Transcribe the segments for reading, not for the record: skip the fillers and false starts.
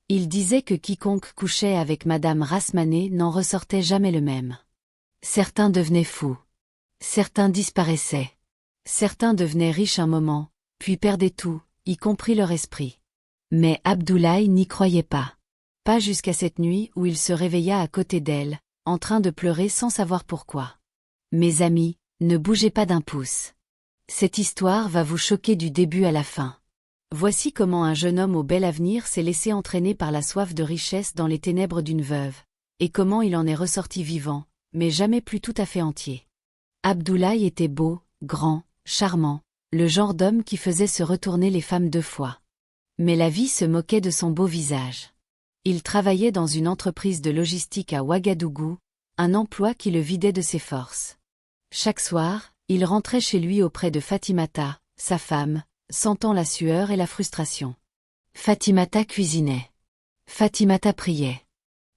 Il disait que quiconque couchait avec Madame Rasmanet n'en ressortait jamais le même. Certains devenaient fous. Certains disparaissaient. Certains devenaient riches un moment, puis perdaient tout, y compris leur esprit. Mais Abdoulaye n'y croyait pas. Pas jusqu'à cette nuit où il se réveilla à côté d'elle, en train de pleurer sans savoir pourquoi. Mes amis, ne bougez pas d'un pouce. Cette histoire va vous choquer du début à la fin. Voici comment un jeune homme au bel avenir s'est laissé entraîner par la soif de richesse dans les ténèbres d'une veuve, et comment il en est ressorti vivant, mais jamais plus tout à fait entier. Abdoulaye était beau, grand, charmant, le genre d'homme qui faisait se retourner les femmes 2 fois. Mais la vie se moquait de son beau visage. Il travaillait dans une entreprise de logistique à Ouagadougou, un emploi qui le vidait de ses forces. Chaque soir, il rentrait chez lui auprès de Fatimata, sa femme, sentant la sueur et la frustration. Fatimata cuisinait. Fatimata priait.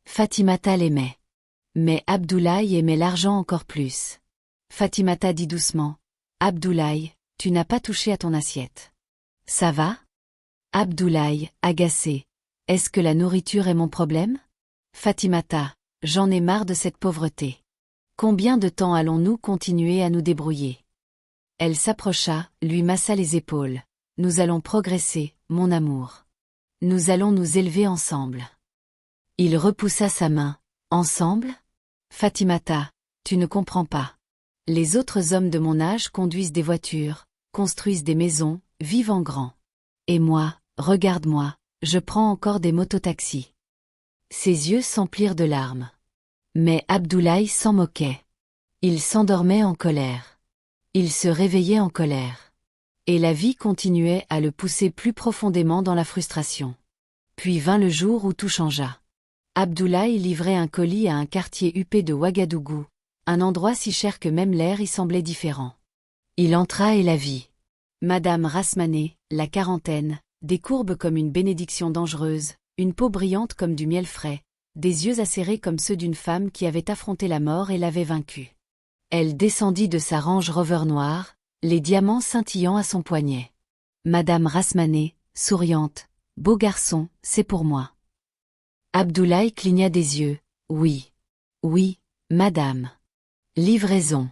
Fatimata l'aimait. Mais Abdoulaye aimait l'argent encore plus. Fatimata dit doucement, « Abdoulaye, tu n'as pas touché à ton assiette. »« Ça va ?» Abdoulaye, agacé, « Est-ce que la nourriture est mon problème ?» Fatimata, « J'en ai marre de cette pauvreté. Combien de temps allons-nous continuer à nous débrouiller ?» Elle s'approcha, lui massa les épaules. « Nous allons progresser, mon amour. Nous allons nous élever ensemble. » Il repoussa sa main. « Ensemble ? Fatimata, tu ne comprends pas. Les autres hommes de mon âge conduisent des voitures, construisent des maisons, vivent en grand. Et moi, regarde-moi, je prends encore des mototaxis. » Ses yeux s'emplirent de larmes. Mais Abdoulaye s'en moquait. Il s'endormait en colère. Il se réveillait en colère. Et la vie continuait à le pousser plus profondément dans la frustration. Puis vint le jour où tout changea. Abdoulaye livrait un colis à un quartier huppé de Ouagadougou, un endroit si cher que même l'air y semblait différent. Il entra et la vit. Madame Rasmanet, la quarantaine, des courbes comme une bénédiction dangereuse, une peau brillante comme du miel frais, des yeux acérés comme ceux d'une femme qui avait affronté la mort et l'avait vaincue. Elle descendit de sa Range Rover noire, les diamants scintillant à son poignet. Madame Rasmanet, souriante, « Beau garçon, c'est pour moi. » Abdoulaye cligna des yeux. « Oui. Oui, madame. Livraison. »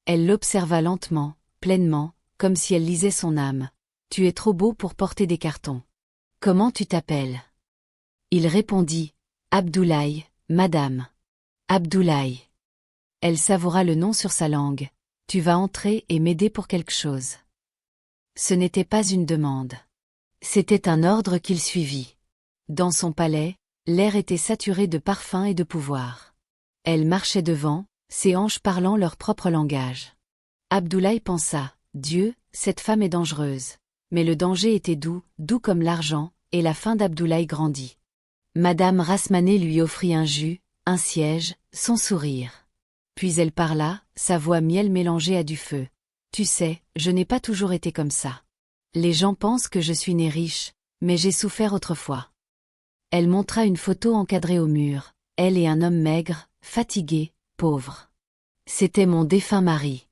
Elle l'observa lentement, pleinement, comme si elle lisait son âme. « Tu es trop beau pour porter des cartons. Comment tu t'appelles ?» Il répondit, « Abdoulaye, madame. Abdoulaye. » Elle savoura le nom sur sa langue. « Tu vas entrer et m'aider pour quelque chose. » Ce n'était pas une demande. C'était un ordre qu'il suivit. Dans son palais, l'air était saturé de parfums et de pouvoir. Elle marchait devant, ses hanches parlant leur propre langage. Abdoulaye pensa, « Dieu, cette femme est dangereuse. » Mais le danger était doux, doux comme l'argent, et la faim d'Abdoulaye grandit. Madame Rasmanet lui offrit un jus, un siège, son sourire. Puis elle parla, sa voix miel mélangée à du feu. « Tu sais, je n'ai pas toujours été comme ça. Les gens pensent que je suis née riche, mais j'ai souffert autrefois. » Elle montra une photo encadrée au mur, elle et un homme maigre, fatigué, pauvre. C'était mon défunt mari.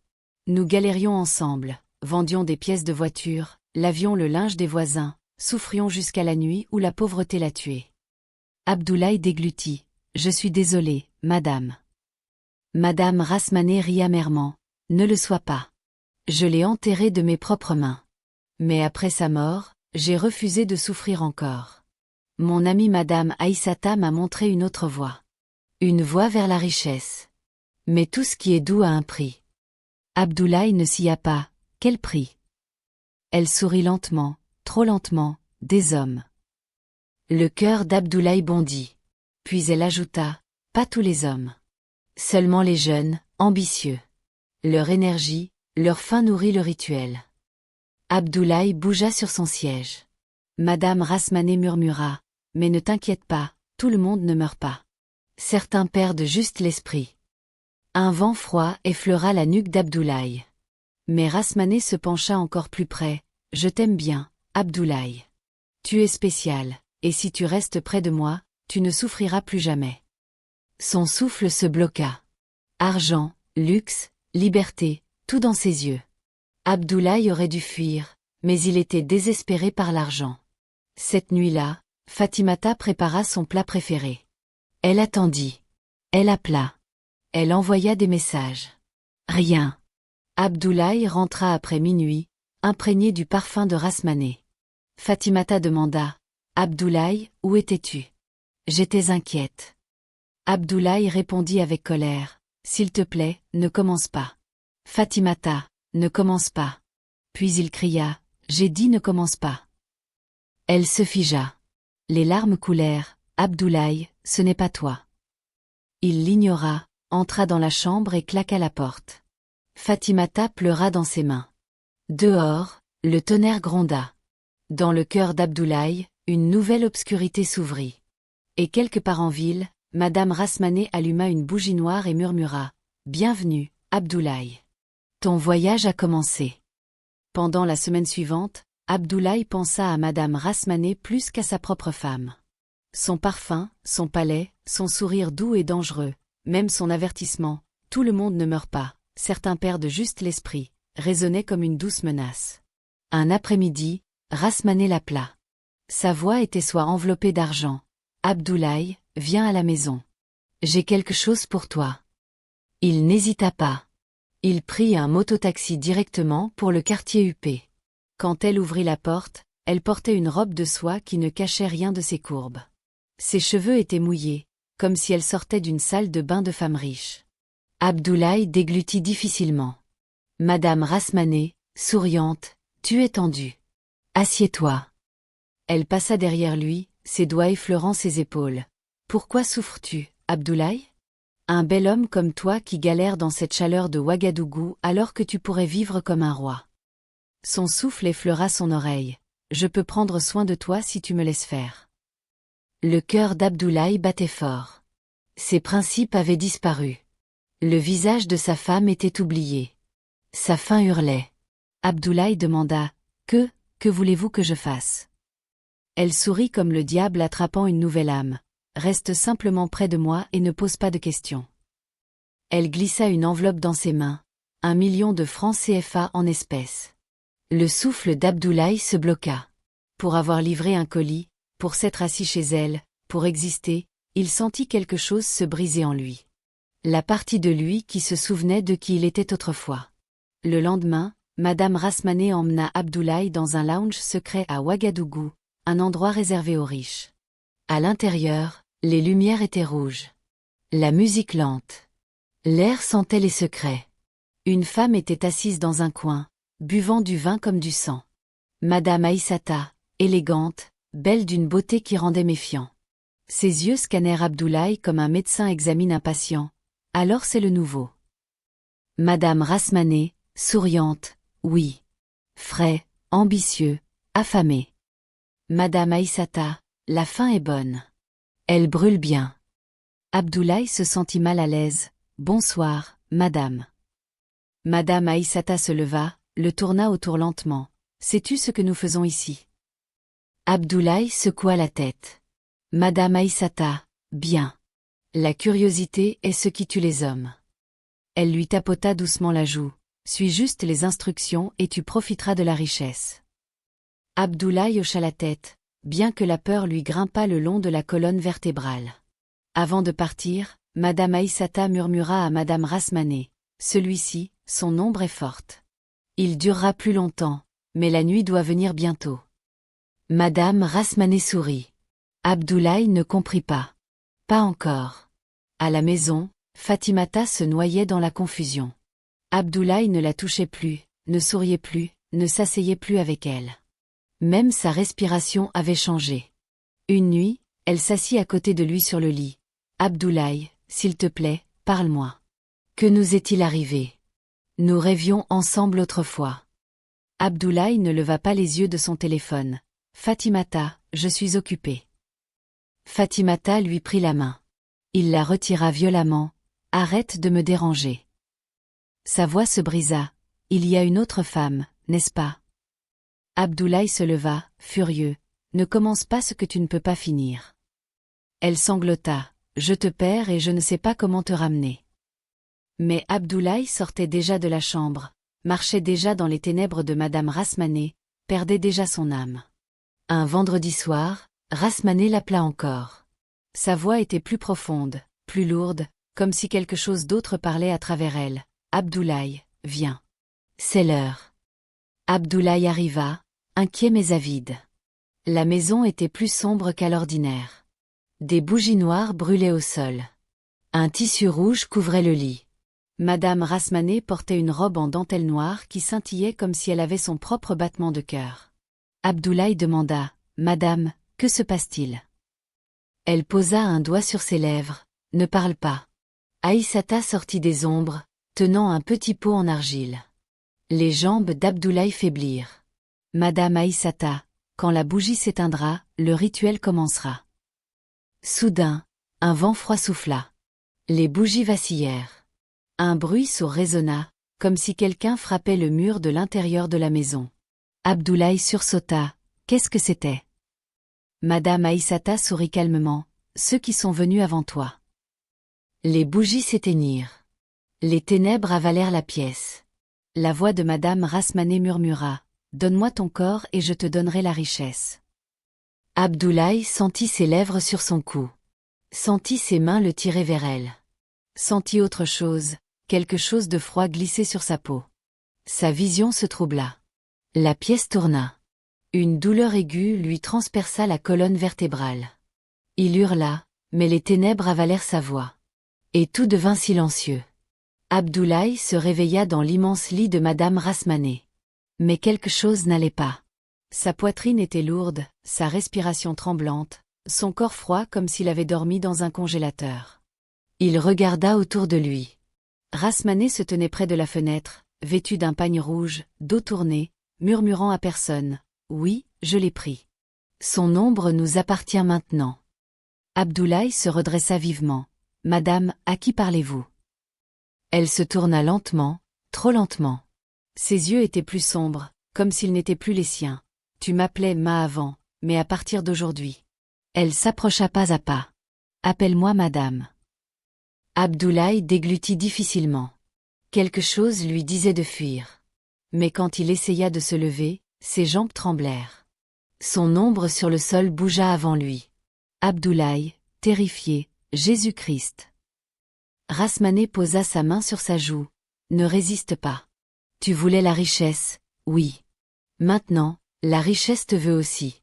Nous galérions ensemble, vendions des pièces de voiture, lavions le linge des voisins, souffrions jusqu'à la nuit où la pauvreté l'a tué. Abdoulaye déglutit. « Je suis désolé, madame. » Madame Rasmanet rit amèrement. « Ne le sois pas. Je l'ai enterré de mes propres mains. Mais après sa mort, j'ai refusé de souffrir encore. Mon amie Madame Aïssata m'a montré une autre voie. Une voie vers la richesse. Mais tout ce qui est doux a un prix. » Abdoulaye ne s'y a pas. Quel prix? Elle sourit lentement, trop lentement, « Des hommes. » Le cœur d'Abdoulaye bondit. Puis elle ajouta, « Pas tous les hommes. Seulement les jeunes, ambitieux. Leur énergie, leur faim nourrit le rituel. » Abdoulaye bougea sur son siège. Madame Rasmanet murmura, « Mais ne t'inquiète pas, tout le monde ne meurt pas. Certains perdent juste l'esprit. » Un vent froid effleura la nuque d'Abdoulaye. Mais Rasmanet se pencha encore plus près. « Je t'aime bien, Abdoulaye. Tu es spécial, et si tu restes près de moi, tu ne souffriras plus jamais. » Son souffle se bloqua. Argent, luxe, liberté, tout dans ses yeux. Abdoulaye aurait dû fuir, mais il était désespéré par l'argent. Cette nuit-là, Fatimata prépara son plat préféré. Elle attendit. Elle appela. Elle envoya des messages. Rien. Abdoulaye rentra après minuit, imprégné du parfum de Rasmané. Fatimata demanda. Abdoulaye, où étais-tu? J'étais inquiète. Abdoulaye répondit avec colère. S'il te plaît, ne commence pas. Fatimata, ne commence pas. Puis il cria. J'ai dit ne commence pas. Elle se figea. Les larmes coulèrent. Abdoulaye, ce n'est pas toi. Il l'ignora, entra dans la chambre et claqua la porte. Fatimata pleura dans ses mains. Dehors, le tonnerre gronda. Dans le cœur d'Abdoulaye, une nouvelle obscurité s'ouvrit. Et quelque part en ville, Madame Rasmané alluma une bougie noire et murmura. Bienvenue, Abdoulaye. Ton voyage a commencé. Pendant la semaine suivante, Abdoulaye pensa à Madame Rasmané plus qu'à sa propre femme. Son parfum, son palais, son sourire doux et dangereux, même son avertissement, tout le monde ne meurt pas, certains perdent juste l'esprit, résonnait comme une douce menace. Un après-midi, Rasmané l'appela. Sa voix était soit enveloppée d'argent. Abdoulaye, viens à la maison. J'ai quelque chose pour toi. Il n'hésita pas. Il prit un mototaxi directement pour le quartier huppé. Quand elle ouvrit la porte, elle portait une robe de soie qui ne cachait rien de ses courbes. Ses cheveux étaient mouillés, comme si elle sortait d'une salle de bain de femme riche. Abdoulaye déglutit difficilement. Madame Rasmané, souriante, tu es tendue. Assieds-toi. Elle passa derrière lui, ses doigts effleurant ses épaules. Pourquoi souffres-tu, Abdoulaye? Un bel homme comme toi qui galère dans cette chaleur de Ouagadougou alors que tu pourrais vivre comme un roi. Son souffle effleura son oreille. Je peux prendre soin de toi si tu me laisses faire. Le cœur d'Abdoulaye battait fort. Ses principes avaient disparu. Le visage de sa femme était oublié. Sa faim hurlait. Abdoulaye demanda. Que voulez-vous que je fasse? Elle sourit comme le diable attrapant une nouvelle âme. Reste simplement près de moi et ne pose pas de questions. Elle glissa une enveloppe dans ses mains. 1 million de francs CFA en espèces. Le souffle d'Abdoulaye se bloqua. Pour avoir livré un colis, pour s'être assis chez elle, pour exister, il sentit quelque chose se briser en lui. La partie de lui qui se souvenait de qui il était autrefois. Le lendemain, Madame Rasmané emmena Abdoulaye dans un lounge secret à Ouagadougou, un endroit réservé aux riches. À l'intérieur, les lumières étaient rouges. La musique lente. L'air sentait les secrets. Une femme était assise dans un coin, buvant du vin comme du sang. Madame Aïssata, élégante, belle d'une beauté qui rendait méfiant. Ses yeux scannèrent Abdoulaye comme un médecin examine un patient. Alors c'est le nouveau. Madame Rasmané, souriante, oui. Frais, ambitieux, affamé. Madame Aïssata, la faim est bonne. Elle brûle bien. Abdoulaye se sentit mal à l'aise. Bonsoir, madame. Madame Aïssata se leva, le tourna autour lentement. Sais-tu ce que nous faisons ici? Abdoulaye secoua la tête. Madame Aïssata, bien. La curiosité est ce qui tue les hommes. Elle lui tapota doucement la joue. Suis juste les instructions et tu profiteras de la richesse. Abdoulaye hocha la tête, bien que la peur lui grimpât le long de la colonne vertébrale. Avant de partir, Madame Aïssata murmura à Madame Rasmané. Celui-ci, son ombre est forte. Il durera plus longtemps, mais la nuit doit venir bientôt. Madame Rasmané sourit. Abdoulaye ne comprit pas. Pas encore. À la maison, Fatimata se noyait dans la confusion. Abdoulaye ne la touchait plus, ne souriait plus, ne s'asseyait plus avec elle. Même sa respiration avait changé. Une nuit, elle s'assit à côté de lui sur le lit. Abdoulaye, s'il te plaît, parle-moi. Que nous est-il arrivé? Nous rêvions ensemble autrefois. Abdoulaye ne leva pas les yeux de son téléphone. Fatimata, je suis occupé. Fatimata lui prit la main. Il la retira violemment. Arrête de me déranger. Sa voix se brisa. Il y a une autre femme, n'est-ce pas? Abdoulaye se leva, furieux. Ne commence pas ce que tu ne peux pas finir. Elle sanglota. Je te perds et je ne sais pas comment te ramener. Mais Abdoulaye sortait déjà de la chambre, marchait déjà dans les ténèbres de Madame Rasmané, perdait déjà son âme. Un vendredi soir, Rasmané l'appela encore. Sa voix était plus profonde, plus lourde, comme si quelque chose d'autre parlait à travers elle. Abdoulaye, viens. C'est l'heure. Abdoulaye arriva, inquiet mais avide. La maison était plus sombre qu'à l'ordinaire. Des bougies noires brûlaient au sol. Un tissu rouge couvrait le lit. Madame Rasmané portait une robe en dentelle noire qui scintillait comme si elle avait son propre battement de cœur. Abdoulaye demanda, « Madame, que se passe-t-il » Elle posa un doigt sur ses lèvres, « Ne parle pas. » Aïssata sortit des ombres, tenant un petit pot en argile. Les jambes d'Abdoulaye faiblirent. « Madame Aïssata, quand la bougie s'éteindra, le rituel commencera. » Soudain, un vent froid souffla. Les bougies vacillèrent. Un bruit sourd résonna, comme si quelqu'un frappait le mur de l'intérieur de la maison. Abdoulaye sursauta, « Qu'est-ce que c'était » Madame Aïssata sourit calmement, « Ceux qui sont venus avant toi. » Les bougies s'éteignirent. Les ténèbres avalèrent la pièce. La voix de Madame Rasmané murmura, « Donne-moi ton corps et je te donnerai la richesse. » Abdoulaye sentit ses lèvres sur son cou. Sentit ses mains le tirer vers elle. Sentit autre chose, quelque chose de froid glisser sur sa peau. Sa vision se troubla. La pièce tourna. Une douleur aiguë lui transperça la colonne vertébrale. Il hurla, mais les ténèbres avalèrent sa voix. Et tout devint silencieux. Abdoulaye se réveilla dans l'immense lit de Madame Rasmané. Mais quelque chose n'allait pas. Sa poitrine était lourde, sa respiration tremblante, son corps froid comme s'il avait dormi dans un congélateur. Il regarda autour de lui. Rasmané se tenait près de la fenêtre, vêtu d'un pagne rouge, dos tourné, murmurant à personne, « Oui, je l'ai pris. Son ombre nous appartient maintenant. » Abdoulaye se redressa vivement. « Madame, à qui parlez-vous » Elle se tourna lentement, trop lentement. Ses yeux étaient plus sombres, comme s'ils n'étaient plus les siens. « Tu m'appelais Ma avant, mais à partir d'aujourd'hui. » Elle s'approcha pas à pas. « Appelle-moi Madame. » Abdoulaye déglutit difficilement. Quelque chose lui disait de fuir. Mais quand il essaya de se lever, ses jambes tremblèrent. Son ombre sur le sol bougea avant lui. Abdoulaye, terrifié, Jésus-Christ. Rasmané posa sa main sur sa joue. « Ne résiste pas. Tu voulais la richesse, oui. Maintenant, la richesse te veut aussi. »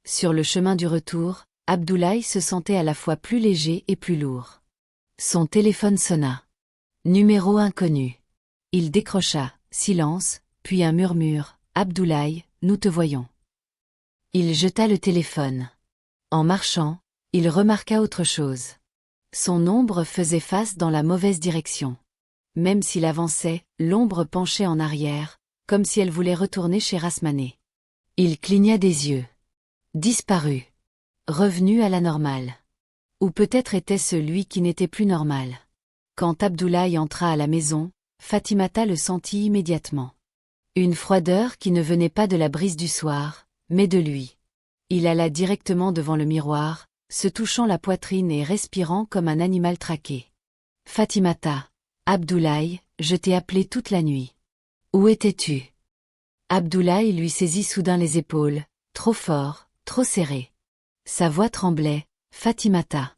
Sur le chemin du retour, Abdoulaye se sentait à la fois plus léger et plus lourd. Son téléphone sonna. Numéro inconnu. Il décrocha, silence, puis un murmure, « Abdoulaye, nous te voyons. » Il jeta le téléphone. En marchant, il remarqua autre chose. Son ombre faisait face dans la mauvaise direction. Même s'il avançait, l'ombre penchait en arrière, comme si elle voulait retourner chez Rasmané. Il cligna des yeux. Disparu. Revenu à la normale. Ou peut-être était-ce lui qui n'était plus normal. Quand Abdoulaye entra à la maison, Fatimata le sentit immédiatement. Une froideur qui ne venait pas de la brise du soir, mais de lui. Il alla directement devant le miroir, se touchant la poitrine et respirant comme un animal traqué. « Fatimata, Abdoulaye, je t'ai appelé toute la nuit. Où étais-tu » Abdoulaye lui saisit soudain les épaules, trop fort, trop serré. Sa voix tremblait, « Fatimata.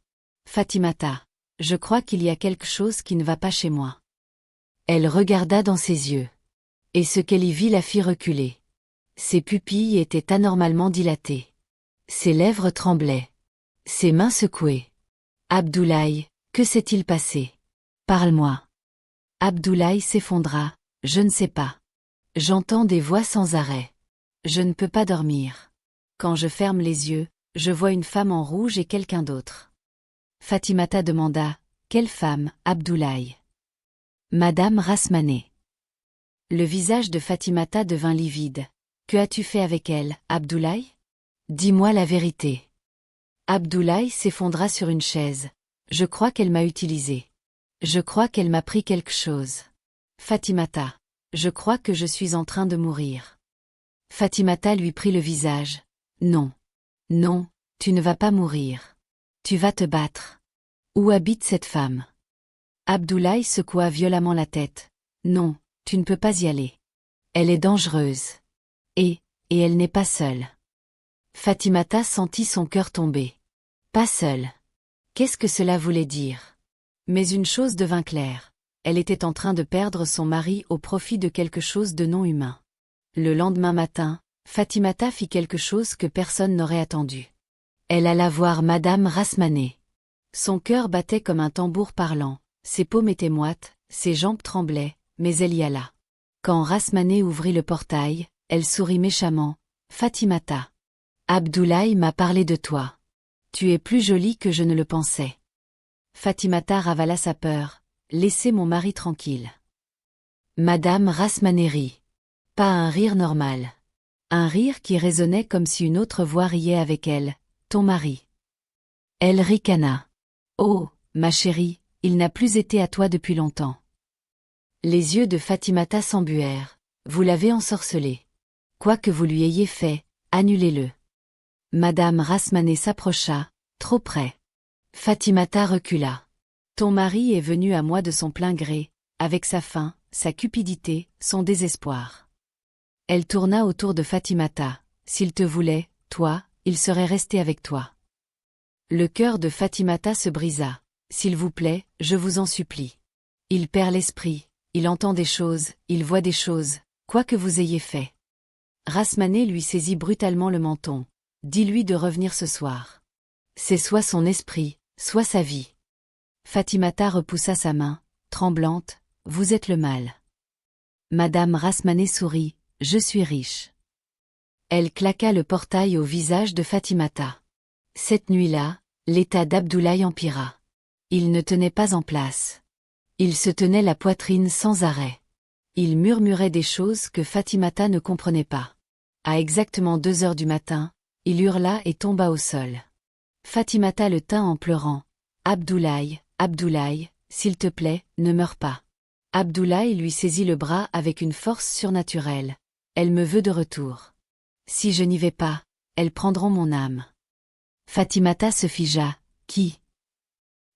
Fatimata, je crois qu'il y a quelque chose qui ne va pas chez moi. » Elle regarda dans ses yeux. Et ce qu'elle y vit la fit reculer. Ses pupilles étaient anormalement dilatées. Ses lèvres tremblaient. Ses mains secouées. « Abdoulaye, que s'est-il passé ? Parle-moi. » Abdoulaye s'effondra, « Je ne sais pas. J'entends des voix sans arrêt. Je ne peux pas dormir. Quand je ferme les yeux, je vois une femme en rouge et quelqu'un d'autre. » Fatimata demanda, « Quelle femme, Abdoulaye ?» Madame Rasmané. Le visage de Fatimata devint livide. « Que as-tu fait avec elle, Abdoulaye ? Dis-moi la vérité. » Abdoulaye s'effondra sur une chaise. « Je crois qu'elle m'a utilisé. Je crois qu'elle m'a pris quelque chose. Fatimata, je crois que je suis en train de mourir. » Fatimata lui prit le visage. « Non. Non, tu ne vas pas mourir. Tu vas te battre. Où habite cette femme ?» Abdoulaye secoua violemment la tête. « Non, tu ne peux pas y aller. Elle est dangereuse. Et elle n'est pas seule. » Fatimata sentit son cœur tomber. Pas seule. Qu'est-ce que cela voulait dire? Mais une chose devint claire. Elle était en train de perdre son mari au profit de quelque chose de non humain. Le lendemain matin, Fatimata fit quelque chose que personne n'aurait attendu. Elle alla voir Madame Rasmané. Son cœur battait comme un tambour parlant, ses paumes étaient moites, ses jambes tremblaient, mais elle y alla. Quand Rasmané ouvrit le portail, elle sourit méchamment. Fatimata. Abdoulaye m'a parlé de toi. Tu es plus jolie que je ne le pensais. Fatimata ravala sa peur. Laissez mon mari tranquille. Madame Rasmané rit. Pas un rire normal. Un rire qui résonnait comme si une autre voix riait avec elle. Ton mari. Elle ricana. Oh, ma chérie, il n'a plus été à toi depuis longtemps. Les yeux de Fatimata s'embuèrent. Vous l'avez ensorcelé. Quoi que vous lui ayez fait, annulez-le. Madame Rasmané s'approcha, trop près. Fatimata recula. Ton mari est venu à moi de son plein gré, avec sa faim, sa cupidité, son désespoir. Elle tourna autour de Fatimata. S'il te voulait, toi, il serait resté avec toi. Le cœur de Fatimata se brisa. S'il vous plaît, je vous en supplie. Il perd l'esprit, il entend des choses, il voit des choses, quoi que vous ayez fait. Rasmané lui saisit brutalement le menton. Dis-lui de revenir ce soir. C'est soit son esprit, soit sa vie. Fatimata repoussa sa main, tremblante. Vous êtes le mal. Madame Rasmané sourit. Je suis riche. Elle claqua le portail au visage de Fatimata. Cette nuit-là, l'état d'Abdoulaye empira. Il ne tenait pas en place. Il se tenait la poitrine sans arrêt. Il murmurait des choses que Fatimata ne comprenait pas. À exactement 2 heures du matin, il hurla et tomba au sol. Fatimata le tint en pleurant. Abdoulaye, Abdoulaye, s'il te plaît, ne meurs pas. Abdoulaye lui saisit le bras avec une force surnaturelle. Elle me veut de retour. Si je n'y vais pas, elles prendront mon âme. Fatimata se figea. Qui?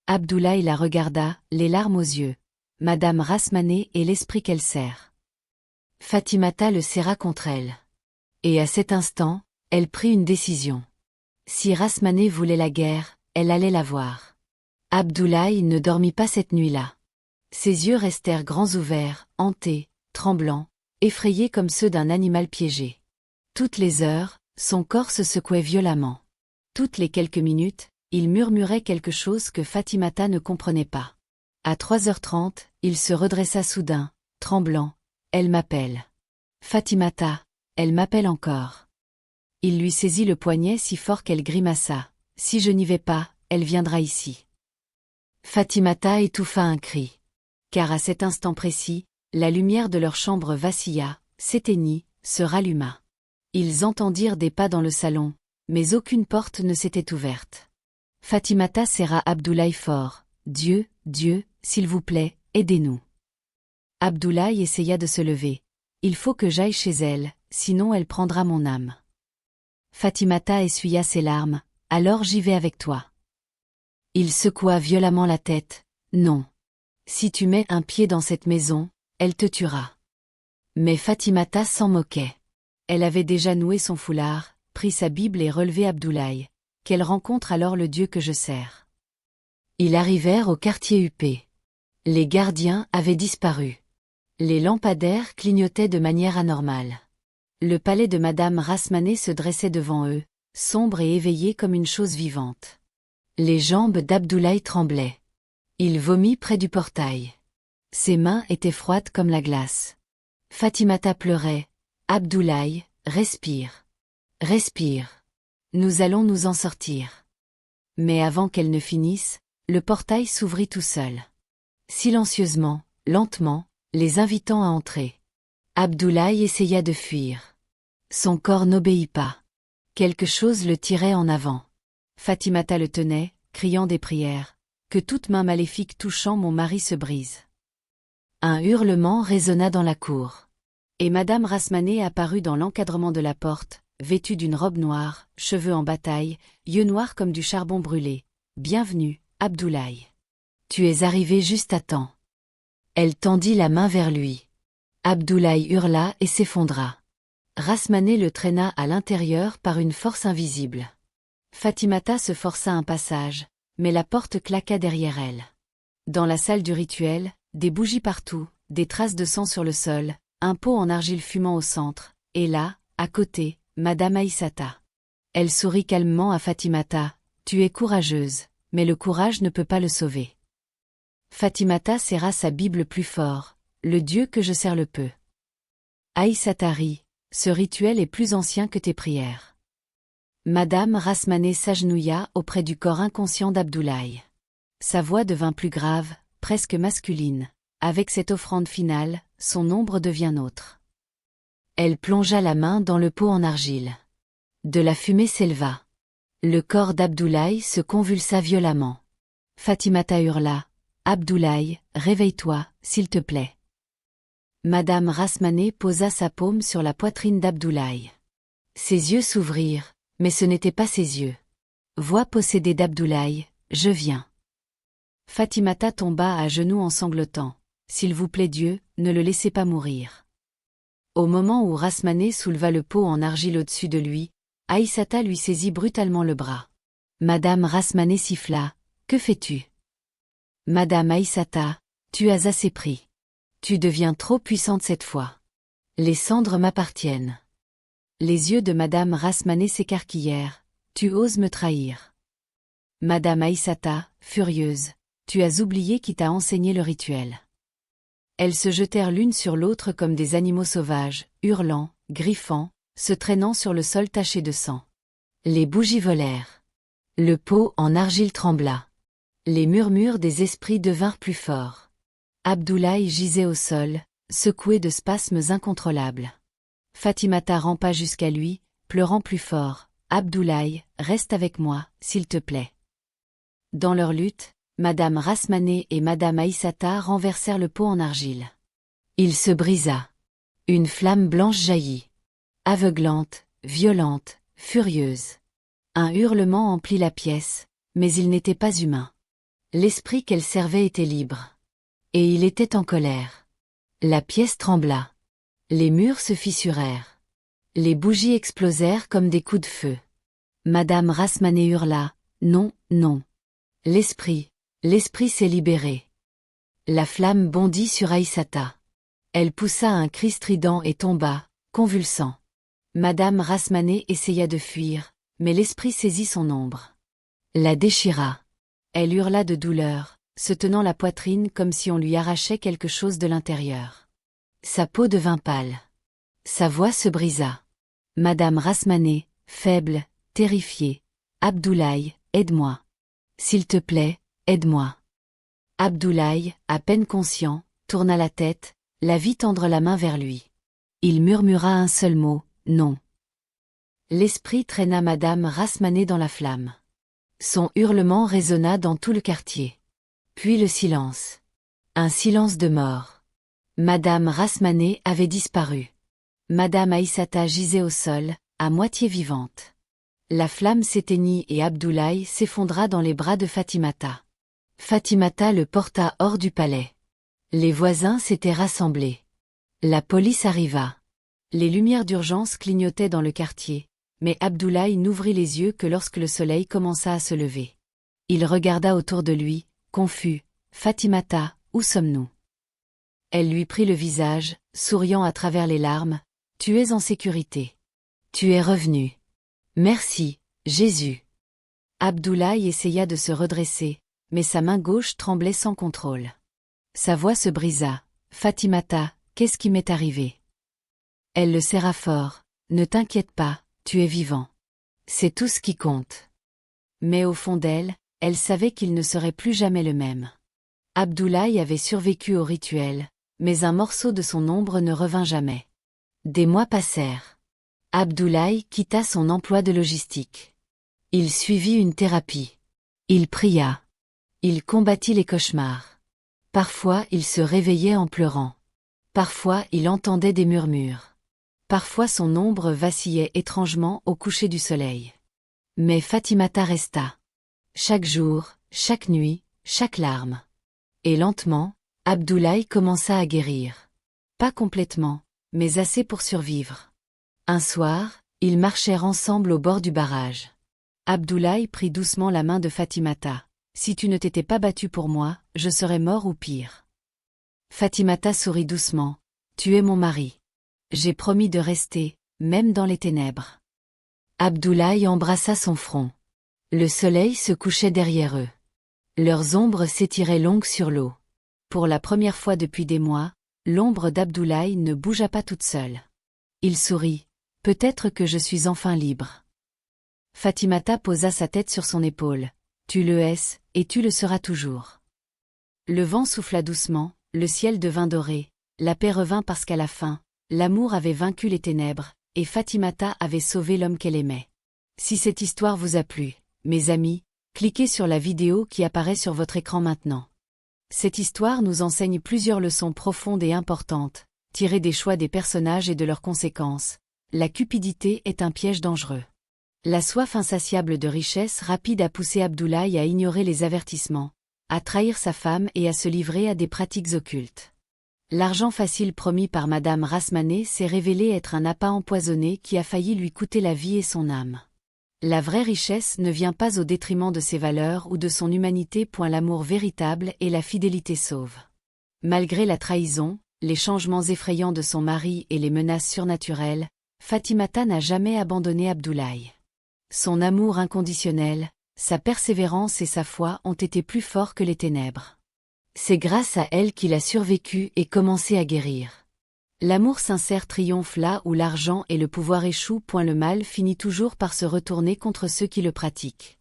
Abdoulaye la regarda, les larmes aux yeux. Madame Rasmané et l'esprit qu'elle sert. Fatimata le serra contre elle. Et à cet instant, elle prit une décision. Si Rasmané voulait la guerre, elle allait la voir. Abdoulaye ne dormit pas cette nuit-là. Ses yeux restèrent grands ouverts, hantés, tremblants, effrayés comme ceux d'un animal piégé. Toutes les heures, son corps se secouait violemment. Toutes les quelques minutes, il murmurait quelque chose que Fatimata ne comprenait pas. À 3h30, il se redressa soudain, tremblant. Elle m'appelle. Fatimata, elle m'appelle encore. Il lui saisit le poignet si fort qu'elle grimaça. Si je n'y vais pas, elle viendra ici. Fatimata étouffa un cri. Car à cet instant précis, la lumière de leur chambre vacilla, s'éteignit, se ralluma. Ils entendirent des pas dans le salon, mais aucune porte ne s'était ouverte. Fatimata serra Abdoulaye fort. Dieu, Dieu, s'il vous plaît, aidez-nous. Abdoulaye essaya de se lever. Il faut que j'aille chez elle, sinon elle prendra mon âme. Fatimata essuya ses larmes. Alors j'y vais avec toi. Il secoua violemment la tête. Non. Si tu mets un pied dans cette maison, elle te tuera. Mais Fatimata s'en moquait. Elle avait déjà noué son foulard, pris sa Bible et relevé Abdoulaye. Qu'elle rencontre alors le Dieu que je sers. Ils arrivèrent au quartier huppé. Les gardiens avaient disparu. Les lampadaires clignotaient de manière anormale. Le palais de Madame Rasmané se dressait devant eux, sombre et éveillé comme une chose vivante. Les jambes d'Abdoulaye tremblaient. Il vomit près du portail. Ses mains étaient froides comme la glace. Fatimata pleurait. Abdoulaye, respire. Respire. Nous allons nous en sortir. Mais avant qu'elle ne finisse, le portail s'ouvrit tout seul. Silencieusement, lentement, les invitant à entrer. Abdoulaye essaya de fuir. Son corps n'obéit pas. Quelque chose le tirait en avant. Fatimata le tenait, criant des prières. Que toute main maléfique touchant mon mari se brise. Un hurlement résonna dans la cour. Et Madame Rasmané apparut dans l'encadrement de la porte, vêtue d'une robe noire, cheveux en bataille, yeux noirs comme du charbon brûlé. Bienvenue, Abdoulaye. Tu es arrivé juste à temps. Elle tendit la main vers lui. Abdoulaye hurla et s'effondra. Rasmané le traîna à l'intérieur par une force invisible. Fatimata se força un passage, mais la porte claqua derrière elle. Dans la salle du rituel, des bougies partout, des traces de sang sur le sol, un pot en argile fumant au centre, et là, à côté, Madame Aïssata. Elle sourit calmement à Fatimata. « Tu es courageuse, mais le courage ne peut pas le sauver. » Fatimata serra sa Bible plus fort. « Le Dieu que je sers le peut. » Aïssata rit. « Ce rituel est plus ancien que tes prières. » Madame Rasmané s'agenouilla auprès du corps inconscient d'Abdoulaye. Sa voix devint plus grave, presque masculine. Avec cette offrande finale, son ombre devient nôtre. Elle plongea la main dans le pot en argile. De la fumée s'éleva. Le corps d'Abdoulaye se convulsa violemment. Fatimata hurla. « Abdoulaye, réveille-toi, s'il te plaît. » Madame Rasmané posa sa paume sur la poitrine d'Abdoulaye. Ses yeux s'ouvrirent, mais ce n'étaient pas ses yeux. Voix possédée d'Abdoulaye, « Je viens. » Fatimata tomba à genoux en sanglotant. « S'il vous plaît Dieu, ne le laissez pas mourir. » Au moment où Rasmané souleva le pot en argile au-dessus de lui, Aïssata lui saisit brutalement le bras. Madame Rasmané siffla. « Que fais-tu ? » Madame Aïssata, tu as assez pris. Tu deviens trop puissante cette fois. Les cendres m'appartiennent. Les yeux de Madame Rasmané s'écarquillèrent. Tu oses me trahir. Madame Aïssata, furieuse. Tu as oublié qui t'a enseigné le rituel. Elles se jetèrent l'une sur l'autre comme des animaux sauvages, hurlant, griffant, se traînant sur le sol taché de sang. Les bougies volèrent. Le pot en argile trembla. Les murmures des esprits devinrent plus forts. Abdoulaye gisait au sol, secoué de spasmes incontrôlables. Fatimata rampa jusqu'à lui, pleurant plus fort. « Abdoulaye, reste avec moi, s'il te plaît. » Dans leur lutte, Madame Rasmané et Madame Aïssata renversèrent le pot en argile. Il se brisa. Une flamme blanche jaillit. Aveuglante, violente, furieuse. Un hurlement emplit la pièce, mais il n'était pas humain. L'esprit qu'elle servait était libre. Et il était en colère. La pièce trembla. Les murs se fissurèrent. Les bougies explosèrent comme des coups de feu. Madame Rasmané hurla. « Non, non. L'esprit s'est libéré. » La flamme bondit sur Aïssata. Elle poussa un cri strident et tomba, convulsant. Madame Rasmané essaya de fuir, mais l'esprit saisit son ombre. La déchira. Elle hurla de douleur, se tenant la poitrine comme si on lui arrachait quelque chose de l'intérieur. Sa peau devint pâle. Sa voix se brisa. Madame Rasmané, faible, terrifiée. « Abdoulaye, aide-moi. S'il te plaît, aide-moi. » Abdoulaye, à peine conscient, tourna la tête, la vit tendre la main vers lui. Il murmura un seul mot, « Non. » L'esprit traîna Madame Rasmané dans la flamme. Son hurlement résonna dans tout le quartier. Puis le silence. Un silence de mort. Madame Rasmané avait disparu. Madame Aïssata gisait au sol, à moitié vivante. La flamme s'éteignit et Abdoulaye s'effondra dans les bras de Fatimata. Fatimata le porta hors du palais. Les voisins s'étaient rassemblés. La police arriva. Les lumières d'urgence clignotaient dans le quartier, mais Abdoulaye n'ouvrit les yeux que lorsque le soleil commença à se lever. Il regarda autour de lui, confus. « Fatimata, où sommes-nous » Elle lui prit le visage, souriant à travers les larmes. « Tu es en sécurité. Tu es revenu. Merci, Jésus. » Abdoulaye essaya de se redresser, mais sa main gauche tremblait sans contrôle. Sa voix se brisa. « Fatimata, qu'est-ce qui m'est arrivé ?» Elle le serra fort. « Ne t'inquiète pas, tu es vivant. C'est tout ce qui compte. » Mais au fond d'elle, elle savait qu'il ne serait plus jamais le même. Abdoulaye avait survécu au rituel, mais un morceau de son ombre ne revint jamais. Des mois passèrent. Abdoulaye quitta son emploi de logistique. Il suivit une thérapie. Il pria. Il combattit les cauchemars. Parfois il se réveillait en pleurant. Parfois il entendait des murmures. Parfois son ombre vacillait étrangement au coucher du soleil. Mais Fatimata resta. Chaque jour, chaque nuit, chaque larme. Et lentement, Abdoulaye commença à guérir. Pas complètement, mais assez pour survivre. Un soir, ils marchèrent ensemble au bord du barrage. Abdoulaye prit doucement la main de Fatimata. « Si tu ne t'étais pas battue pour moi, je serais mort ou pire. » Fatimata sourit doucement. « Tu es mon mari. J'ai promis de rester, même dans les ténèbres. » Abdoulaye embrassa son front. Le soleil se couchait derrière eux. Leurs ombres s'étiraient longues sur l'eau. Pour la première fois depuis des mois, l'ombre d'Abdoulaye ne bougea pas toute seule. Il sourit. « Peut-être que je suis enfin libre. » Fatimata posa sa tête sur son épaule. « Tu le es, et tu le seras toujours. » Le vent souffla doucement, le ciel devint doré, la paix revint parce qu'à la fin, l'amour avait vaincu les ténèbres, et Fatimata avait sauvé l'homme qu'elle aimait. Si cette histoire vous a plu, mes amis, cliquez sur la vidéo qui apparaît sur votre écran maintenant. Cette histoire nous enseigne plusieurs leçons profondes et importantes, tirées des choix des personnages et de leurs conséquences. La cupidité est un piège dangereux. La soif insatiable de richesse rapide a poussé Abdoulaye à ignorer les avertissements, à trahir sa femme et à se livrer à des pratiques occultes. L'argent facile promis par Madame Rasmané s'est révélé être un appât empoisonné qui a failli lui coûter la vie et son âme. La vraie richesse ne vient pas au détriment de ses valeurs ou de son humanité. L'amour véritable et la fidélité sauvent. Malgré la trahison, les changements effrayants de son mari et les menaces surnaturelles, Fatimata n'a jamais abandonné Abdoulaye. Son amour inconditionnel, sa persévérance et sa foi ont été plus forts que les ténèbres. C'est grâce à elle qu'il a survécu et commencé à guérir. L'amour sincère triomphe là où l'argent et le pouvoir échouent. Le mal finit toujours par se retourner contre ceux qui le pratiquent.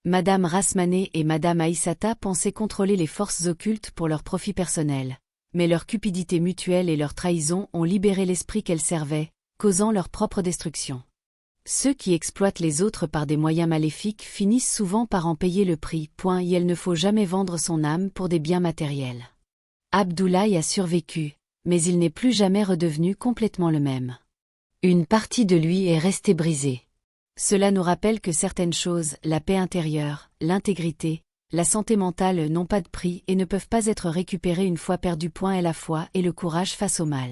Madame Rasmané et Madame Aïssata pensaient contrôler les forces occultes pour leur profit personnel, mais leur cupidité mutuelle et leur trahison ont libéré l'esprit qu'elles servaient, causant leur propre destruction. Ceux qui exploitent les autres par des moyens maléfiques finissent souvent par en payer le prix. Il ne faut jamais vendre son âme pour des biens matériels. Abdoulaye a survécu, mais il n'est plus jamais redevenu complètement le même. Une partie de lui est restée brisée. Cela nous rappelle que certaines choses, la paix intérieure, l'intégrité, la santé mentale n'ont pas de prix et ne peuvent pas être récupérées une fois perdues. Et la foi et le courage face au mal.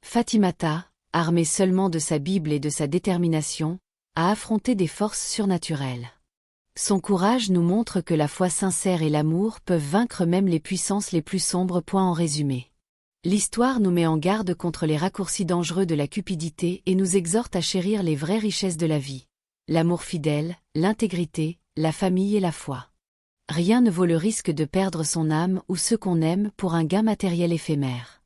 Fatimata, armée seulement de sa Bible et de sa détermination, a affronté des forces surnaturelles. Son courage nous montre que la foi sincère et l'amour peuvent vaincre même les puissances les plus sombres. En résumé. L'histoire nous met en garde contre les raccourcis dangereux de la cupidité et nous exhorte à chérir les vraies richesses de la vie. L'amour fidèle, l'intégrité, la famille et la foi. Rien ne vaut le risque de perdre son âme ou ceux qu'on aime pour un gain matériel éphémère.